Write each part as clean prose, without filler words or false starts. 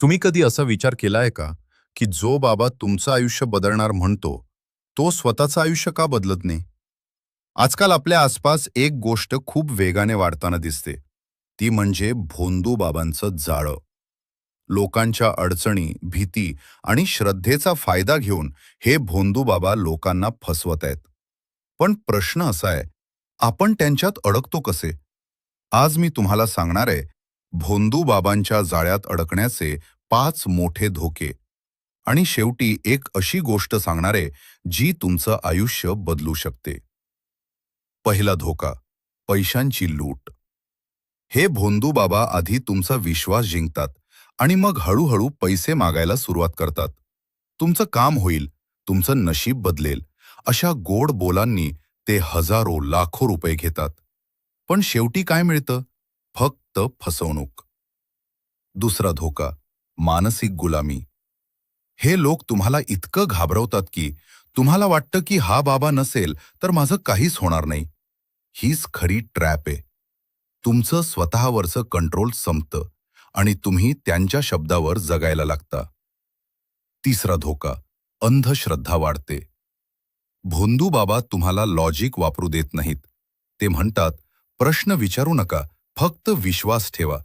तुम्ही कधी असा विचार केलाय का, की जो बाबा तुमचं आयुष्य बदलणार म्हणतो, तो स्वतःचं आयुष्य का बदलत नाही? आजकाल आपल्या आसपास एक गोष्ट खूप वेगाने वाढताना दिसते. ती म्हणजे भोंदू बाबांचं जाळं. लोकांच्या अडचणी, भीती आणि श्रद्धेचा फायदा घेऊन हे भोंदू बाबा लोकांना फसवत आहेत. पण प्रश्न असा आहे, आपण त्यांच्यात अडकतो कसे? आज मी तुम्हाला सांगणार आहे, भोंदू बाबांच्या जाळ्यात अडकण्याचे 5 मोठे धोके आणि शेवटी एक अशी गोष्ट सांगणार आहे, जी तुमचं आयुष्य बदलू शकते. पहिला धोका, पैशांची लूट. हे भोंदू बाबा आधी तुमचा विश्वास जिंकतात आणि मग हळूहळू पैसे मागायला सुरुवात करतात. तुमचं काम होईल, तुमचं नशीब बदलेल, अशा गोड बोलांनी ते हजारो लाखो रुपये घेतात. पण शेवटी काय मिळतं? फक्त फसवणूक. दुसरा धोका, मानसिक गुलामी. हे लोक तुम्हाला इतकं घाबरवतात की तुम्हाला वाटतं की हा बाबा नसेल तर माझं काहीच होणार नाही. हीच खरी ट्रॅप आहे. तुमचं स्वतःवरचं कंट्रोल संपतं आणि तुम्ही त्यांच्या शब्दावर जगायला लागता. तिसरा धोका, अंधश्रद्धा वाढते. भोंदू बाबा तुम्हाला लॉजिक वापरू देत नाहीत. ते म्हणतात, प्रश्न विचारू नका, फक्त विश्वास ठेवा.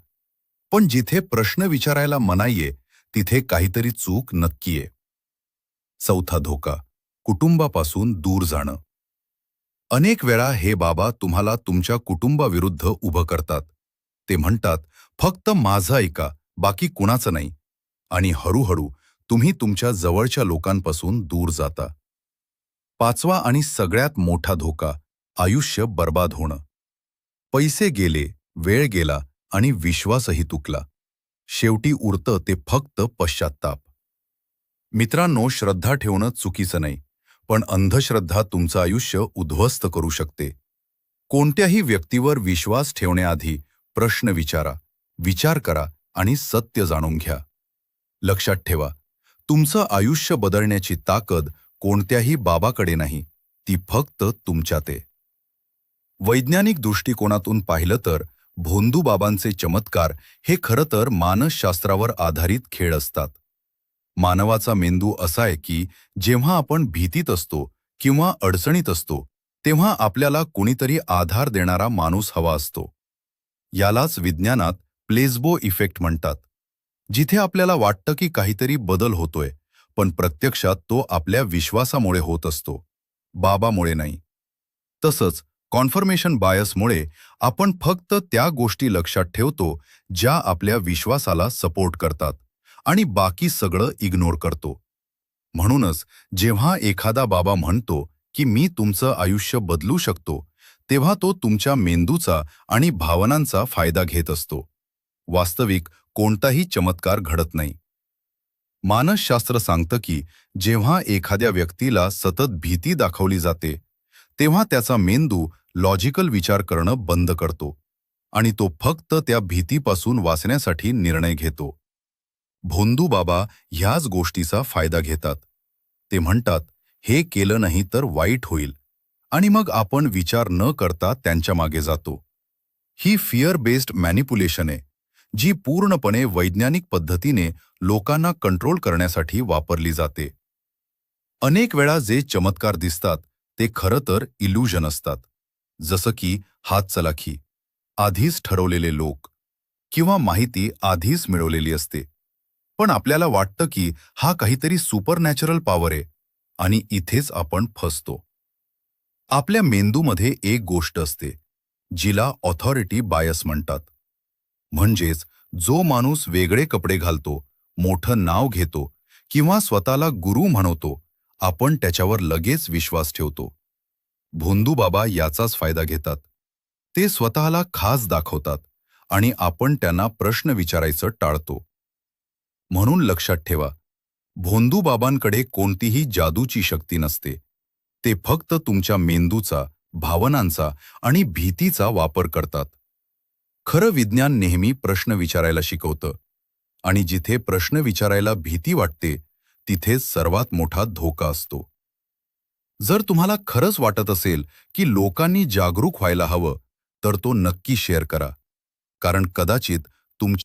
पण जिथे प्रश्न विचारायला मनाई आहे, तिथे काहीतरी चूक नक्की आहे. चौथा धोका, कुटुंबापासून दूर जाणं. अनेक वेळा हे बाबा तुम्हाला तुमच्या कुटुंबाविरुद्ध उभं करतात. ते म्हणतात, फक्त माझं ऐका, बाकी कुणाचं नाही. आणि हळूहळू तुम्ही तुमच्या जवळच्या लोकांपासून दूर जाता. पाचवा आणि सगळ्यात मोठा धोका, आयुष्य बर्बाद होणं. पैसे गेले, वेळ गेला आणि विश्वासही तुटला. शेवटी उरतं ते फक्त पश्चात्ताप. मित्रांनो, श्रद्धा ठेवणं चुकीचं नाही, पण अंधश्रद्धा तुमचं आयुष्य उद्ध्वस्त करू शकते. कोणत्याही व्यक्तीवर विश्वास ठेवण्याआधी प्रश्न विचारा, विचार करा आणि सत्य जाणून घ्या. लक्षात ठेवा, तुमचं आयुष्य बदलण्याची ताकद कोणत्याही बाबाकडे नाही, ती फक्त तुमच्यात आहे. वैज्ञानिक दृष्टिकोनातून पाहिलं तर भोंदू बाबांचे चमत्कार हे खरं तर मानसशास्त्रावर आधारित खेळ असतात. मानवाचा मेंदू असा आहे की जेव्हा आपण भीतीत असतो किंवा अडचणीत असतो, तेव्हा आपल्याला कुणीतरी आधार देणारा माणूस हवा असतो. यालाच विज्ञानात प्लेसबो इफेक्ट म्हणतात. जिथे आपल्याला वाटतं की काहीतरी बदल होतोय, पण प्रत्यक्षात तो आपल्या विश्वासामुळे होत असतो, बाबामुळे नाही. तसंच कॉन्फर्मेशन बायसमुळे आपण फक्त त्या गोष्टी लक्षात ठेवतो ज्या आपल्या विश्वासाला सपोर्ट करतात आणि बाकी सगळं इग्नोर करतो. म्हणूनच जेव्हा एखादा बाबा म्हणतो की मी तुमचं आयुष्य बदलू शकतो, तेव्हा तो तुमच्या मेंदूचा आणि भावनांचा फायदा घेत असतो. वास्तविक कोणताही चमत्कार घडत नाही. मानसशास्त्र सांगतं की जेव्हा एखाद्या व्यक्तीला सतत भीती दाखवली जाते, तेव्हा त्याचा मेंदू लॉजिकल विचार करणं बंद करतो आणि तो फक्त त्या भीतीपासून वाचण्यासाठी निर्णय घेतो. भोंदू बाबा ह्याच गोष्टीचा फायदा घेतात. ते म्हणतात, हे केलं नाही तर वाईट होईल, आणि मग आपण विचार न करता त्यांच्या मागे जातो. ही फिअर बेस्ड मॅनिपुलेशन आहे, जी पूर्णपणे वैज्ञानिक पद्धतीने लोकांना कंट्रोल करण्यासाठी वापरली जाते. अनेक वेळा जे चमत्कार दिसतात ते खरं तर इल्युजन असतात. जसं की हातचलाखी, आधीच ठरवलेले लोक किंवा माहिती आधीच मिळवलेली असते. पण आपल्याला वाटतं की हा काहीतरी सुपरनॅचरल पॉवर आहे, आणि इथेच आपण फसतो. आपल्या मेंदूमध्ये एक गोष्ट असते, जिला ऑथॉरिटी बायस म्हणतात. म्हणजेच जो माणूस वेगळे कपडे घालतो, मोठं नाव घेतो किंवा स्वतःला गुरु म्हणवतो, आपण त्याच्यावर लगेच विश्वास ठेवतो. भोंदू बाबा याचाच फायदा घेतात. ते स्वतःला खास दाखवतात आणि आपण त्यांना प्रश्न विचारायचं टाळतो. म्हणून लक्षात ठेवा, भोंदू बाबांकडे कोणतीही जादूची शक्ती नसते. ते फक्त तुमच्या मेंदूचा, भावनांचा आणि भीतीचा वापर करतात. खरं विज्ञान नेहमी प्रश्न विचारायला शिकवतं, आणि जिथे प्रश्न विचारायला भीती वाटते, तिथेच सर्वात मोठा धोका असतो. जर तुम्हाला खरंच वाटत असेल की लोकांनी जागरूक व्हायला हवं, तर तो नक्की शेअर करा. कारण कदाचित तुमच्या